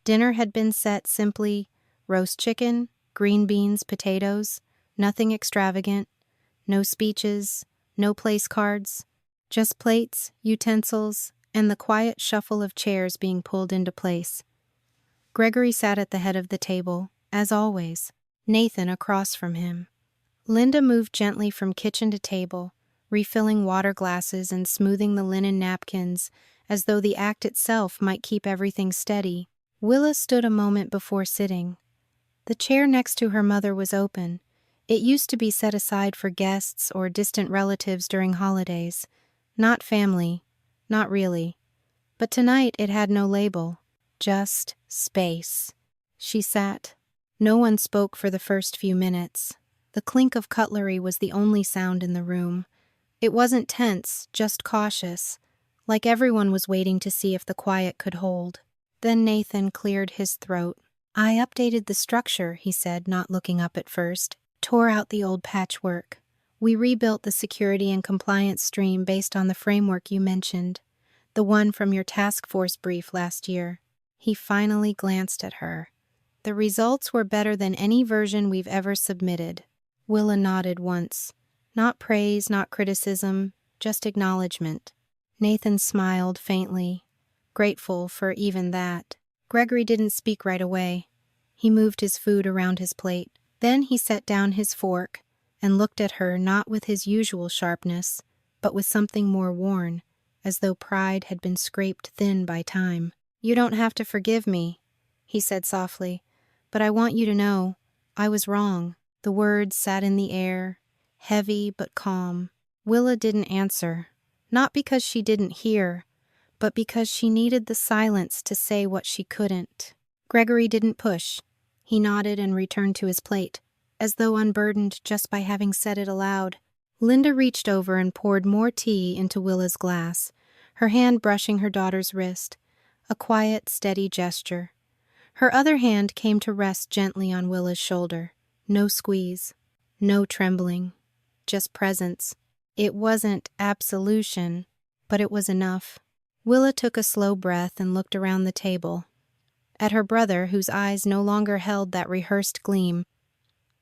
A: Dinner had been set simply: roast chicken, green beans, potatoes, nothing extravagant, no speeches, no place cards, just plates, utensils, and the quiet shuffle of chairs being pulled into place. Gregory sat at the head of the table, as always, Nathan across from him. Linda moved gently from kitchen to table, refilling water glasses and smoothing the linen napkins, as though the act itself might keep everything steady. Willa stood a moment before sitting. The chair next to her mother was open. It used to be set aside for guests or distant relatives during holidays. Not family, not really. But tonight it had no label, just space. She sat. No one spoke for the first few minutes. The clink of cutlery was the only sound in the room. It wasn't tense, just cautious, like everyone was waiting to see if the quiet could hold. Then Nathan cleared his throat. "I updated the structure," he said, not looking up at first. "Tore out the old patchwork. We rebuilt the security and compliance stream based on the framework you mentioned, the one from your task force brief last year." He finally glanced at her. "The results were better than any version we've ever submitted." Willa nodded once. Not praise, not criticism, just acknowledgement. Nathan smiled faintly, grateful for even that. Gregory didn't speak right away. He moved his food around his plate. Then he set down his fork and looked at her not with his usual sharpness, but with something more worn, as though pride had been scraped thin by time. "You don't have to forgive me," he said softly, "but I want you to know I was wrong." The words sat in the air, heavy but calm. Willa didn't answer, not because she didn't hear, but because she needed the silence to say what she couldn't. Gregory didn't push. He nodded and returned to his plate, as though unburdened just by having said it aloud. Linda reached over and poured more tea into Willa's glass, her hand brushing her daughter's wrist, a quiet, steady gesture. Her other hand came to rest gently on Willa's shoulder. No squeeze, no trembling, just presence. It wasn't absolution, but it was enough. Willa took a slow breath and looked around the table. At her brother, whose eyes no longer held that rehearsed gleam.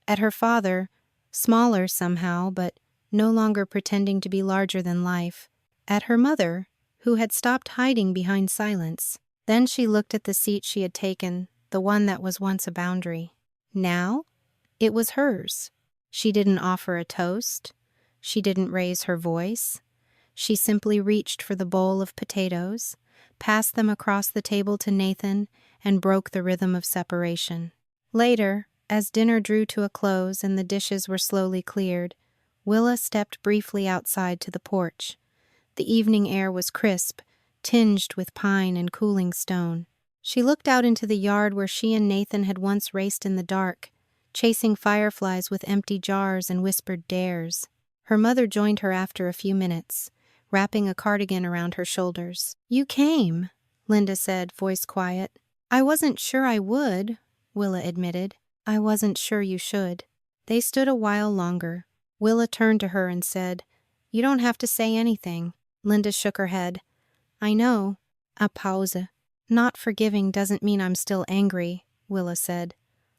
A: At her father, smaller somehow, but no longer pretending to be larger than life. At her mother, who had stopped hiding behind silence. Then she looked at the seat she had taken, the one that was once a boundary. Now, it was hers. She didn't offer a toast. She didn't raise her voice. She simply reached for the bowl of potatoes, passed them across the table to Nathan, and broke the rhythm of separation. Later, as dinner drew to a close and the dishes were slowly cleared, Willa stepped briefly outside to the porch. The evening air was crisp, tinged with pine and cooling stone. She looked out into the yard where she and Nathan had once raced in the dark, chasing fireflies with empty jars and whispered dares. Her mother joined her after a few minutes, wrapping a cardigan around her shoulders. "You came," Linda said, voice quiet. "I wasn't sure I would," Willa admitted. "I wasn't sure you should." They stood a while longer. Willa turned to her and said, "You don't have to say anything." Linda shook her head. "I know." A pause. "Not forgiving doesn't mean I'm still angry," Willa said.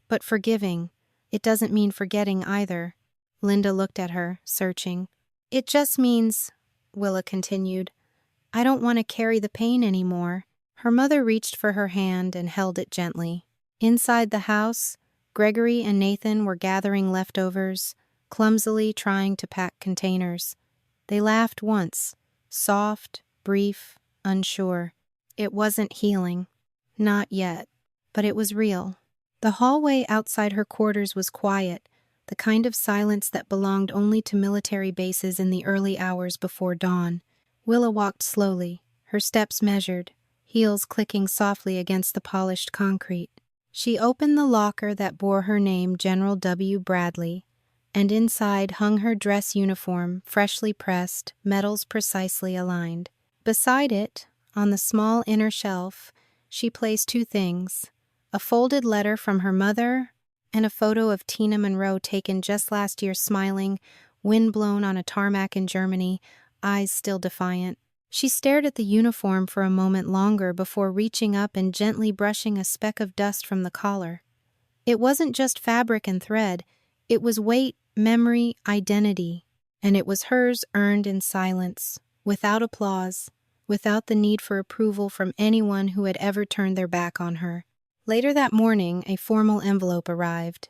A: "But forgiving, it doesn't mean forgetting either." Linda looked at her, searching. "It just means," Willa continued, "I don't want to carry the pain anymore." Her mother reached for her hand and held it gently. Inside the house, Gregory and Nathan were gathering leftovers, clumsily trying to pack containers. They laughed once, soft, brief, unsure. It wasn't healing. Not yet. But it was real. The hallway outside her quarters was quiet, the kind of silence that belonged only to military bases in the early hours before dawn. Willa walked slowly, her steps measured, heels clicking softly against the polished concrete. She opened the locker that bore her name, General W. Bradley, and inside hung her dress uniform, freshly pressed, medals precisely aligned. Beside it, on the small inner shelf, she placed two things: a folded letter from her mother and a photo of Tina Monroe taken just last year smiling, windblown on a tarmac in Germany, eyes still defiant. She stared at the uniform for a moment longer before reaching up and gently brushing a speck of dust from the collar. It wasn't just fabric and thread, it was weight, memory, identity, and it was hers earned in silence, without applause, without the need for approval from anyone who had ever turned their back on her. Later that morning, a formal envelope arrived.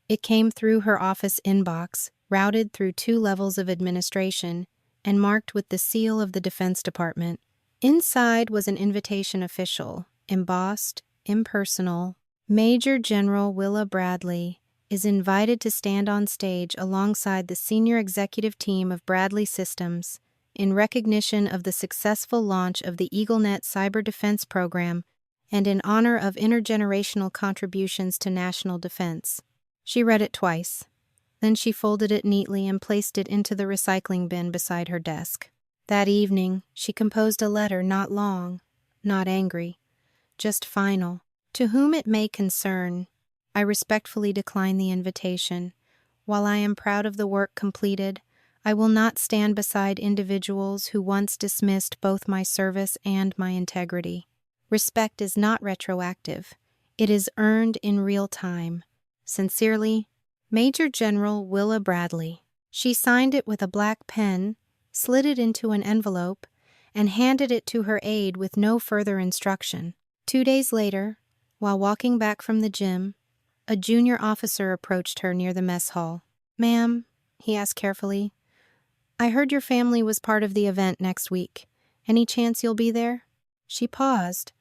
A: It came through her office inbox, routed through 2 levels of administration, and marked with the seal of the Defense Department. Inside was an invitation official, embossed, impersonal. Major General Willa Bradley, is invited to stand on stage alongside the senior executive team of Bradley Systems in recognition of the successful launch of the EagleNet Cyber Defense Program and in honor of intergenerational contributions to national defense. She read it twice. Then she folded it neatly and placed it into the recycling bin beside her desk. That evening, she composed a letter not long, not angry, just final. To whom it may concern, I respectfully decline the invitation. While I am proud of the work completed, I will not stand beside individuals who once dismissed both my service and my integrity. Respect is not retroactive. It is earned in real time. Sincerely, Major General Willa Bradley. She signed it with a black pen, slid it into an envelope, and handed it to her aide with no further instruction. 2 days later, while walking back from the gym, a junior officer approached her near the mess hall. "Ma'am," he asked carefully, "I heard your family was part of the event next week. Any chance you'll be there?" She paused,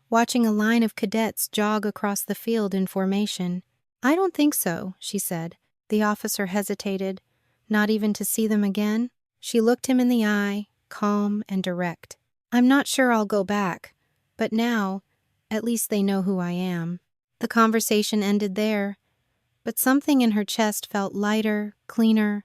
A: watching a line of cadets jog across the field in formation. "I don't think so," she said. The officer hesitated. "Not even to see them again?" She looked him in the eye, calm and direct. "I'm not sure I'll go back, but now, at least they know who I am." The conversation ended there, but something in her chest felt lighter, cleaner.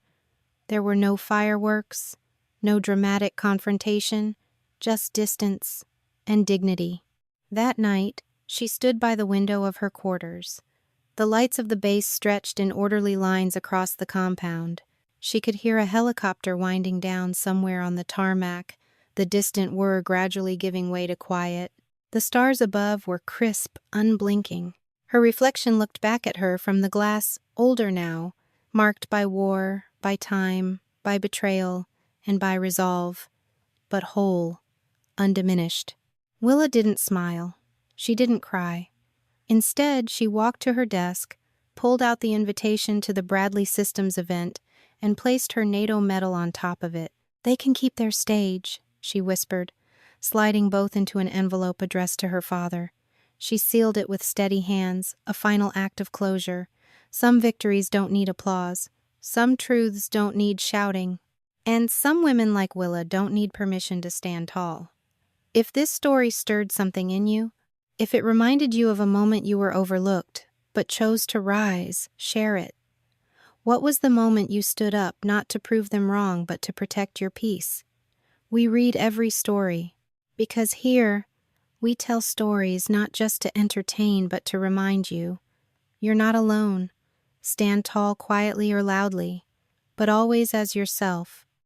A: There were no fireworks, no dramatic confrontation, just distance and dignity. That night, she stood by the window of her quarters. The lights of the base stretched in orderly lines across the compound. She could hear a helicopter winding down somewhere on the tarmac, the distant whir gradually giving way to quiet. The stars above were crisp, unblinking. Her reflection looked back at her from the glass, older now, marked by war, by time, by betrayal, and by resolve, but whole, undiminished. Willa didn't smile. She didn't cry. Instead, she walked to her desk, pulled out the invitation to the Bradley Systems event, and placed her NATO medal on top of it. "They can keep their stage," she whispered, sliding both into an envelope addressed to her father. She sealed it with steady hands, a final act of closure. Some victories don't need applause. Some truths don't need shouting. And some women like Willa don't need permission to stand tall. If this story stirred something in you, if it reminded you of a moment you were overlooked, but chose to rise, share it. What was the moment you stood up not to prove them wrong, but to protect your peace? We read every story, because here, we tell stories not just to entertain, but to remind you. You're not alone. Stand tall quietly or loudly, but always as yourself,